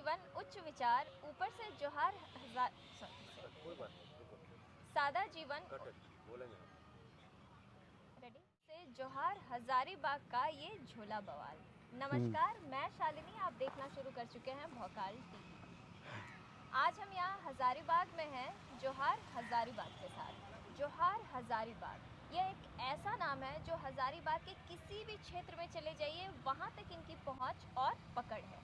जीवन उच्च विचार ऊपर से जोहार हजार सादा जीवन रेडी से जोहार हजारीबाग का ये झोला बवाल। नमस्कार, मैं शालिनी, आप देखना शुरू कर चुके हैं भौकाल टीवी। आज हम यहाँ हजारीबाग में हैं जोहार हजारीबाग के साथ। जोहार हजारीबाग ये एक ऐसा नाम है जो हजारीबाग के किसी भी क्षेत्र में चले जाइए वहाँ तक इनकी पहुँच और पकड़ है।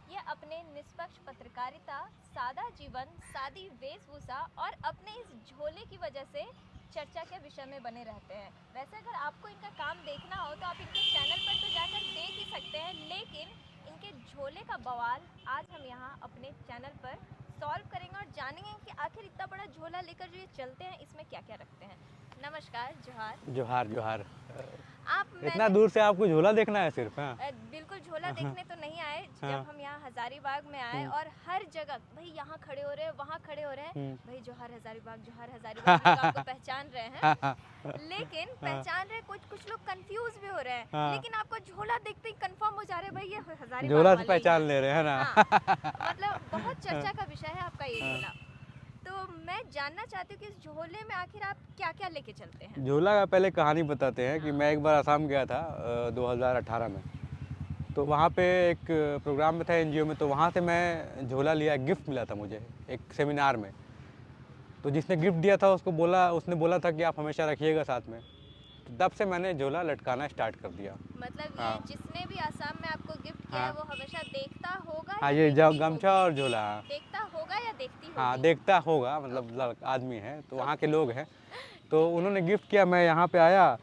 ये अपने निष्पक्ष पत्रकारिता, सादा जीवन, सादी वेशभूषा और अपने इस झोले की वजह से चर्चा के विषय में बने रहते हैं। वैसे अगर आपको इनका काम देखना हो तो आप इनके चैनल पर तो जाकर देख ही सकते हैं, लेकिन इनके झोले का बवाल आज हम यहाँ अपने चैनल पर सॉल्व करेंगे और जानेंगे कि आखिर इतना बड़ा झोला लेकर जो ये चलते हैं इसमें क्या क्या रखते हैं। नमस्कार, जोहार। जोहार जोहार। आप इतना दूर से आपको झोला देखना है सिर्फ? बिल्कुल झोला देखने तो नहीं आए। जब हम यहाँ हजारीबाग में आए और हर जगह भाई यहाँ खड़े हो रहे हैं, वहाँ खड़े हो रहे हैं, भाई जोहार हजारीबाग लोग आपको पहचान रहे हैं, लेकिन पहचान रहे कुछ लोग कंफ्यूज भी हो रहे हैं, लेकिन आपको झोला देखते ही कंफर्म हो जा रहे हैं भाई ये हजारीबाग झोला से पहचान ले रहे हैं ना। मतलब बहुत चर्चा का विषय है आपका ये झोला। तो मैं जानना चाहती हूँ कि इस झोले में आखिर आप क्या क्या लेके चलते हैं? झोला का पहले कहानी बताते हैं कि मैं एक बार आसाम गया था 2018 में। तो वहाँ पे एक प्रोग्राम में था एनजीओ में, तो वहाँ से मैं झोला लिया, गिफ्ट मिला था मुझे एक सेमिनार में। तो जिसने गिफ्ट दिया था उसने बोला था कि आप हमेशा रखिएगा साथ में। तो तब से मैंने झोला लटकाना स्टार्ट कर दिया। मतलब ये जिसने भी आसाम में आपको गिफ्ट किया है वो हमेशा देखता होगा? हाँ, ये गमछा और झोला देखता होगा या देखती होगी? हाँ, देखता होगा, मतलब आदमी है तो वहाँ के लोग हैं, तो उन्होंने गिफ्ट किया। मैं यहाँ पे आया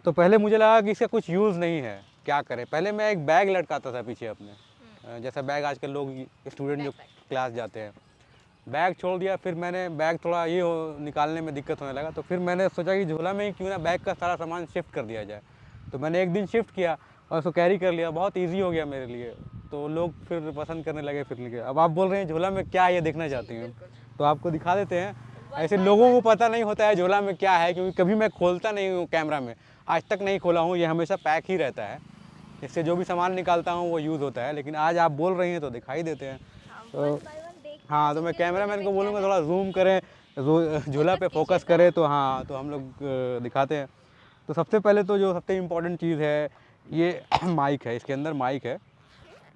तो पहले मुझे लगा कि इसका कुछ यूज़ नहीं है, क्या करें। पहले मैं एक बैग लटकाता था पीछे अपने, जैसा बैग आजकल लोग स्टूडेंट जो क्लास जाते हैं, बैग छोड़ दिया। फिर मैंने बैग थोड़ा निकालने में दिक्कत होने लगा, तो फिर मैंने सोचा कि झोला में ही क्यों ना बैग का सारा सामान शिफ्ट कर दिया जाए। तो मैंने एक दिन शिफ्ट किया और उसको कैरी कर लिया, बहुत ईजी हो गया मेरे लिए। तो लोग फिर पसंद करने लगे फिरने के। अब आप बोल रहे हैं झोला में क्या ये देखना चाहती हैं, तो आपको दिखा देते हैं। ऐसे लोगों को पता नहीं होता है झोला में क्या है, क्योंकि कभी मैं खोलता नहीं हूँ कैमरा में, आज तक नहीं खोला हूँ, ये हमेशा पैक ही रहता है। इससे जो भी सामान निकालता हूँ वो यूज़ होता है, लेकिन आज आप बोल रही हैं तो दिखाई देते हैं। तो हाँ, तो मैं कैमरामैन को बोलूँगा थोड़ा जूम करें, झोला पे फोकस करें, तो हाँ, तो हम लोग दिखाते हैं। तो सबसे पहले तो जो सबसे इम्पोर्टेंट चीज़ है ये माइक है। इसके अंदर माइक है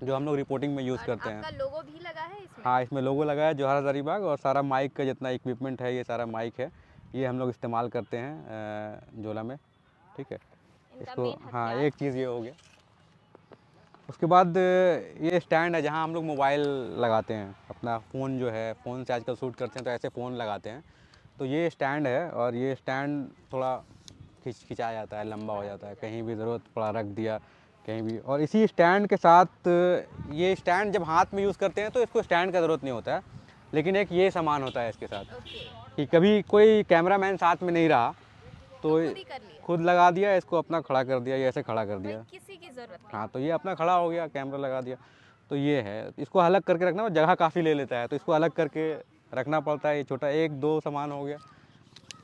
जो हम लोग रिपोर्टिंग में यूज़ करते हैं। आपका लोगो भी लगा है इसमें? हाँ, इसमें लोगो लगा है जोहार हजारीबाग, और सारा माइक का जितना इक्विपमेंट है ये सारा माइक है, ये हम लोग इस्तेमाल करते हैं झोला में। ठीक है, इसको हाँ, एक चीज़ ये हो गया। उसके बाद ये स्टैंड है जहाँ हम लोग मोबाइल लगाते हैं, अपना फ़ोन जो है, फ़ोन से आजकल शूट करते हैं तो ऐसे फ़ोन लगाते हैं। तो ये स्टैंड है, और ये स्टैंड थोड़ा खिंचा जाता है, लंबा हो जाता है, कहीं भी ज़रूरत पड़ा रख दिया कहीं भी। और इसी स्टैंड के साथ, ये स्टैंड जब हाथ में यूज़ करते हैं तो इसको स्टैंड का ज़रूरत नहीं होता है, लेकिन एक ये सामान होता है इसके साथ कि कभी कोई कैमरामैन साथ में नहीं रहा तो खुद लगा दिया, इसको अपना खड़ा कर दिया, ये ऐसे खड़ा कर दिया, किसी की ज़रूरत नहीं। हाँ, तो ये अपना खड़ा हो गया, कैमरा लगा दिया। तो ये है, इसको अलग करके रखना, जगह काफ़ी ले लेता है, तो इसको अलग करके रखना पड़ता है। ये छोटा 1-2 सामान हो गया,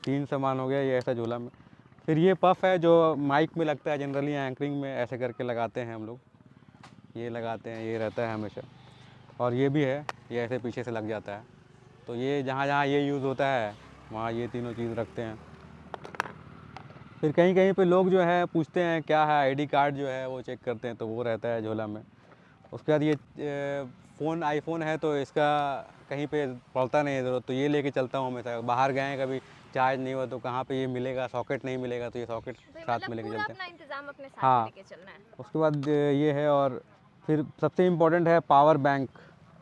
3 सामान हो गया ये ऐसा झोला में। फिर ये पफ है जो माइक में लगता है, जनरली एंकरिंग में ऐसे करके लगाते हैं हम लोग, ये लगाते हैं, ये रहता है हमेशा। और ये भी है, ये ऐसे पीछे से लग जाता है। तो ये जहाँ जहाँ ये यूज़ होता है वहाँ ये तीनों चीज़ रखते हैं। फिर कहीं कहीं पे लोग जो है पूछते हैं क्या है, आईडी कार्ड जो है वो चेक करते हैं, तो वो रहता है झोला में। उसके बाद ये फ़ोन आईफोन है तो इसका कहीं पे पड़ता नहीं है ज़रूरत, तो ये लेके चलता हूँ हमेशा। बाहर गए कभी चार्ज नहीं हुआ तो कहाँ पे ये मिलेगा, सॉकेट नहीं मिलेगा, तो ये सॉकेट साथ में लेके चलते हैं। अपना इंतजाम अपने साथ हाँ, लेके चलना है। उसके बाद ये है, और फिर सबसे इम्पोर्टेंट है पावर बैंक।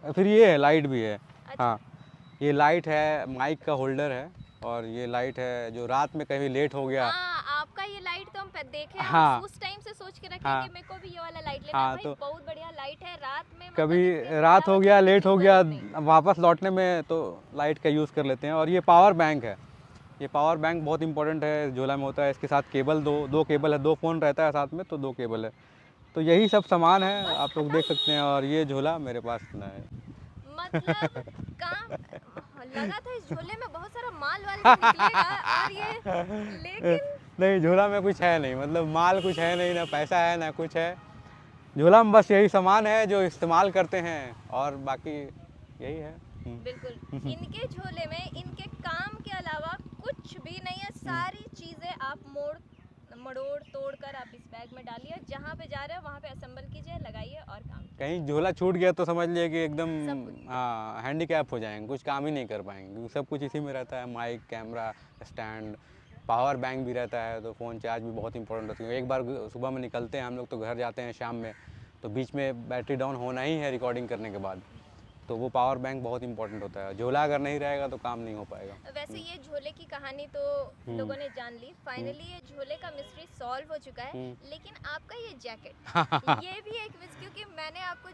फिर ये है, लाइट भी है। हाँ, ये लाइट है, माइक का होल्डर है, और ये लाइट है जो रात में कभी लेट हो गया। आपका ये लाइट तो हम देखे हैं, हाँ, उस टाइम से सोच के रखे कि मेरे को भी ये वाला लाइट लेना है। भाई तो बहुत बढ़िया लाइट है, रात में कभी रात हो गया, लेट हो गया, वापस लौटने में तो लाइट का यूज़ कर लेते हैं। और ये पावर बैंक है, ये पावर बैंक बहुत इंपॉर्टेंट है, झोला में होता है। इसके साथ केबल, दो केबल है, 2 फ़ोन रहता है साथ में, तो 2 केबल है। तो यही सब सामान है, आप लोग देख सकते हैं। और ये झोला मेरे पास है। मतलब काम लगा था इस झोले में बहुत सारा माल वाल भी निकलेगा, और ये लेकिन नहीं, झोला में कुछ है नहीं, मतलब माल कुछ है नहीं, ना पैसा है ना कुछ है। झोला में बस यही सामान है जो इस्तेमाल करते हैं और बाकी यही है। बिल्कुल, इनके झोले में इनके काम के अलावा कुछ भी नहीं है, सारी चीज़ें आप मड़ोड़ तोड़ कर आप इस बैग में डालिए, जहाँ पे जा रहे हैं वहाँ पे असेंबल कीजिए, लगाइए और काम कीजिए। कहीं झोला छूट गया तो समझ लिए कि एकदम सब कुछ। हाँ हैंडीकैप हो जाएंगे, कुछ काम ही नहीं कर पाएंगे क्योंकि सब कुछ इसी में रहता है। Mic, camera, stand, power bank भी रहता है, तो फ़ोन चार्ज भी बहुत इंपॉर्टेंट होती है। एक बार सुबह में निकलते हैं हम लोग तो घर जाते हैं शाम में, तो बीच में बैटरी डाउन होना ही है रिकॉर्डिंग करने के बाद, तो वो पावर बैंक बहुत इंपॉर्टेंट होता है। झोला अगर नहीं रहेगा तो काम नहीं हो पाएगा। वैसे ये झोले की कहानी तो लोगों ने जान ली, फाइनली ये झोले का मिस्ट्री सॉल्व हो चुका है। लेकिन आपका ये जैकेट ये भी एक क्योंकि मैंने आपको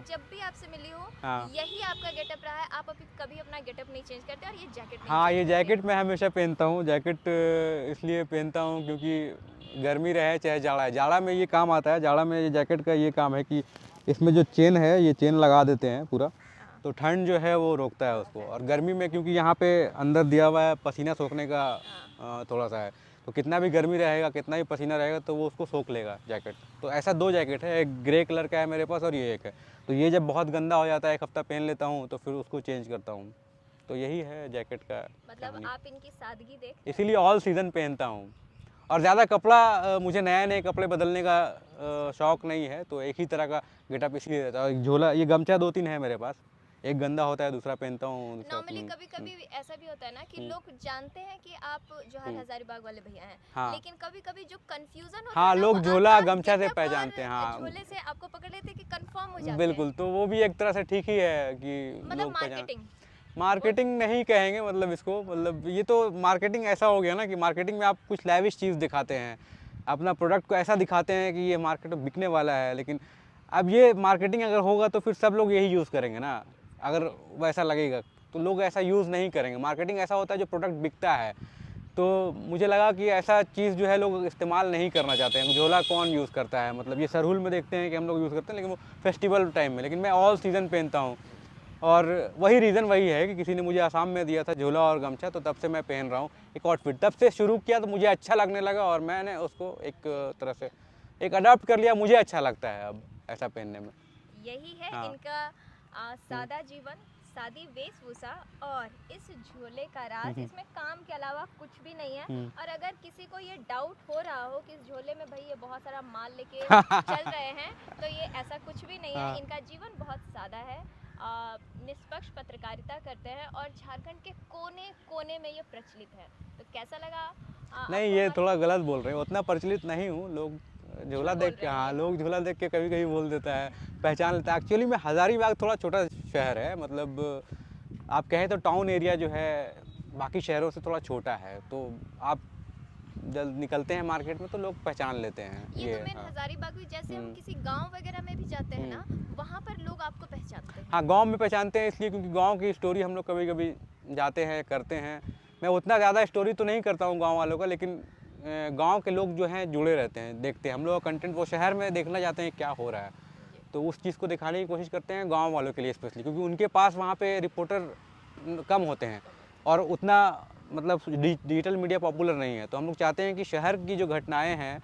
जब भी आपसे मिली हूँ यही आपका गेटअप रहा है, आप अभी कभी अपना गेटअप नहीं चेंज करते और ये जैकेट नहीं हाँ, ये जैकेट मैं हमेशा पहनता हूँ। जैकेट इसलिए पहनता हूँ क्योंकि गर्मी रहे चाहे जाड़ा है, जाड़ा में ये काम आता है। जाड़ा में ये जैकेट का ये काम है कि इसमें जो चेन है ये चेन लगा देते हैं पूरा, तो ठंड जो है वो रोकता है उसको। और गर्मी में क्योंकि यहाँ पे अंदर दिया हुआ है पसीना सोखने का थोड़ा सा है, तो कितना भी गर्मी रहेगा, कितना भी पसीना रहेगा तो वो उसको सोख लेगा जैकेट। तो ऐसा दो जैकेट है, एक ग्रे कलर का है मेरे पास और ये एक है। तो ये जब बहुत गंदा हो जाता है, एक हफ्ता पहन लेता हूँ तो फिर उसको चेंज करता हूँ। तो यही है जैकेट का मतलब आप इनकी सादगी देख, इसीलिए ऑल सीज़न पहनता हूँ। और ज़्यादा कपड़ा मुझे नए नए कपड़े बदलने का शौक़ नहीं है, तो एक ही तरह का गेटअप इसलिए रहता है। झोला, ये गमछा 2-3 है मेरे पास, एक गंदा होता है दूसरा पहनता हूँ। नॉर्मली कभी कभी ऐसा भी होता है ना कि लोग जानते हैं कि आप जोहर हजारीबाग वाले भैया हैं, हाँ। लेकिन कभी कभी जो कंफ्यूजन होता हाँ, है ना, लोग वो झोला आपका गमछा से गेटअप पहचानते हैं। और हाँ, झोले से आपको पकड़ लेते हैं कि कंफर्म हो जाते बिल्कुल। हैं। तो वो भी एक तरह से ठीक ही है कि मतलब लोग पहचान, मार्केटिंग नहीं कहेंगे मतलब इसको, मतलब ये तो मार्केटिंग ऐसा हो गया ना कि मार्केटिंग में आप कुछ लैविश चीज़ दिखाते हैं, अपना प्रोडक्ट को ऐसा दिखाते हैं कि ये मार्केट में बिकने वाला है। लेकिन अब ये मार्केटिंग अगर होगा तो फिर सब लोग यही यूज़ करेंगे ना। अगर वैसा लगेगा तो लोग ऐसा यूज़ नहीं करेंगे। मार्केटिंग ऐसा होता है जो प्रोडक्ट बिकता है। तो मुझे लगा कि ऐसा चीज़ जो है लोग इस्तेमाल नहीं करना चाहते हैं। झोला कौन यूज़ करता है, मतलब ये सरहुल में देखते हैं कि हम लोग यूज़ करते हैं, लेकिन वो फेस्टिवल टाइम में। लेकिन मैं ऑल सीज़न पहनता हूँ और वही रीज़न वही है कि किसी ने मुझे आसाम में दिया था झोला और गमछा, तो तब से मैं पहन रहा हूँ एक आउटफिट। तब से शुरू किया तो मुझे अच्छा लगने लगा और मैंने उसको एक तरह से एक अडॉप्ट कर लिया। मुझे अच्छा लगता है अब ऐसा पहनने में। यही है हाँ। इनका सादा जीवन, सादी वेशभूषा और इस झोले का राज। इसमें काम के अलावा कुछ भी नहीं है। और अगर किसी को ये डाउट हो रहा हो कि इस झोले में भाई ये बहुत सारा माल लेके चल रहे हैं, तो ये ऐसा कुछ भी नहीं है। इनका जीवन बहुत सादा है, निष्पक्ष पत्रकारिता करते हैं और झारखंड के कोने कोने में ये प्रचलित है। तो कैसा लगा? नहीं, ये थोड़ा गलत बोल रहे हैं, उतना प्रचलित नहीं हूँ। लोग झोला देख के, हाँ, लोग झोला देख के कभी कभी बोल देता है, पहचान लेता है। एक्चुअली में हज़ारीबाग थोड़ा छोटा शहर है, मतलब आप कहें तो टाउन एरिया जो है बाकी शहरों से थोड़ा छोटा है। तो आप जब निकलते हैं मार्केट में तो लोग पहचान लेते हैं। ये तो मेन हज़ारीबाग भी, जैसे हम किसी गांव वगैरह में भी जाते हैं ना, वहाँ पर लोग आपको पहचानते हैं। हाँ, गांव में पहचानते हैं इसलिए क्योंकि गांव की स्टोरी हम लोग कभी कभी जाते हैं, करते हैं। मैं उतना ज़्यादा स्टोरी तो नहीं करता हूँ गांव वालों का, लेकिन गांव के लोग जो हैं जुड़े रहते हैं, देखते हैं। हम लोग का कंटेंट वो शहर में देखना चाहते हैं क्या हो रहा है, तो उस चीज़ को दिखाने की कोशिश करते हैं गांव वालों के लिए स्पेशली, क्योंकि उनके पास वहाँ पे रिपोर्टर कम होते हैं और उतना मतलब डिजिटल मीडिया पॉपुलर नहीं है। तो हम लोग चाहते हैं कि शहर की जो घटनाएं हैं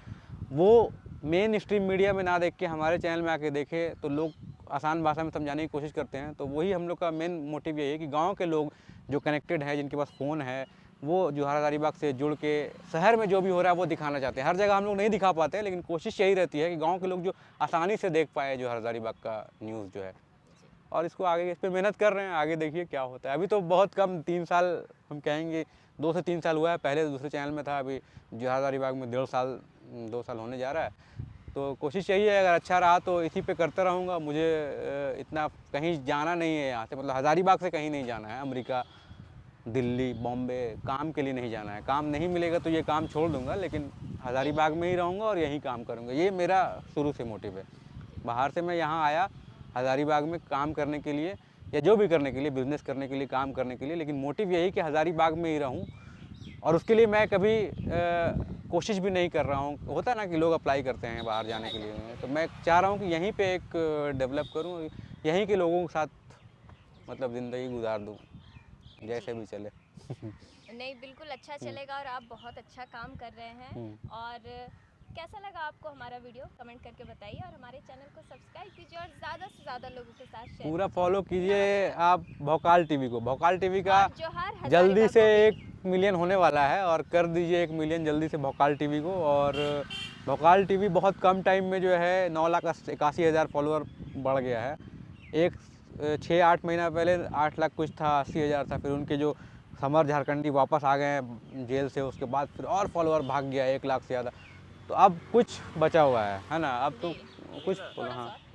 वो मेन स्ट्रीम मीडिया में ना देख के हमारे चैनल में आके देखें, तो लोग आसान भाषा में समझाने की कोशिश करते हैं। तो वही हम लोग का मेन मोटिव यही है कि गांव के लोग जो कनेक्टेड है, जिनके पास फ़ोन है, वो जोहार हज़ारीबाग से जुड़ के शहर में जो भी हो रहा है वो दिखाना चाहते हैं। हर जगह हम लोग नहीं दिखा पाते हैं, लेकिन कोशिश यही रहती है कि गांव के लोग जो आसानी से देख पाए जोहार हज़ारीबाग का न्यूज़ जो है। और इसको आगे, इस पर मेहनत कर रहे हैं, आगे देखिए क्या होता है। अभी तो बहुत कम, 3 साल हम कहेंगे, 2 से 3 साल हुआ है। पहले दूसरे चैनल में था, अभी जोहार हज़ारीबाग में 2 साल होने जा रहा है। तो कोशिश यही है, अगर अच्छा रहा तो इसी पे करता रहूँगा। मुझे इतना कहीं जाना नहीं है यहाँ से, मतलब हज़ारीबाग से कहीं नहीं जाना है। अमेरिका, दिल्ली, बॉम्बे काम के लिए नहीं जाना है। काम नहीं मिलेगा तो ये काम छोड़ दूँगा, लेकिन हज़ारीबाग में ही रहूँगा और यहीं काम करूँगा। ये मेरा शुरू से मोटिव है। बाहर से मैं यहाँ आया हज़ारीबाग में काम करने के लिए, या जो भी करने के लिए, बिज़नेस करने के लिए, काम करने के लिए, लेकिन मोटिव यही कि हज़ारीबाग में ही रहूँ। और उसके लिए मैं कभी कोशिश भी नहीं कर रहा हूँ। होता है ना कि लोग अप्लाई करते हैं बाहर जाने के लिए, तो मैं चाह रहा हूँ कि यहीं पे एक डेवलप करूँ, यहीं के लोगों के साथ मतलब ज़िंदगी गुजार दूँ, जैसे भी चले। नहीं, बिल्कुल अच्छा चलेगा और आप बहुत अच्छा काम कर रहे हैं। और कैसा लगा आपको हमारा वीडियो कमेंट करके बताइए और हमारे चैनल को सब्सक्राइब कीजिए और ज़्यादा से ज़्यादा लोगों के साथ शेयर पूरा फॉलो कीजिए आप भोकाल टीवी को। भोकाल टीवी का जोहार हजारीबाग जल्दी से को भी। 1 मिलियन होने वाला है और कर दीजिए 1 मिलियन जल्दी से भोकाल टीवी को। और भोकाल टीवी बहुत कम टाइम में जो है 9,81,000 फॉलोअर बढ़ गया है। एक 6-8 महीना पहले 8 लाख कुछ था, 80,000 था। फिर उनके जो समर झारखंडी वापस आ गए हैं जेल से, उसके बाद फिर और फॉलोअर भाग गया 1 लाख से ज़्यादा। तो अब कुछ बचा हुआ है ना, अब तो जी, कुछ थोड़ा हाँ सा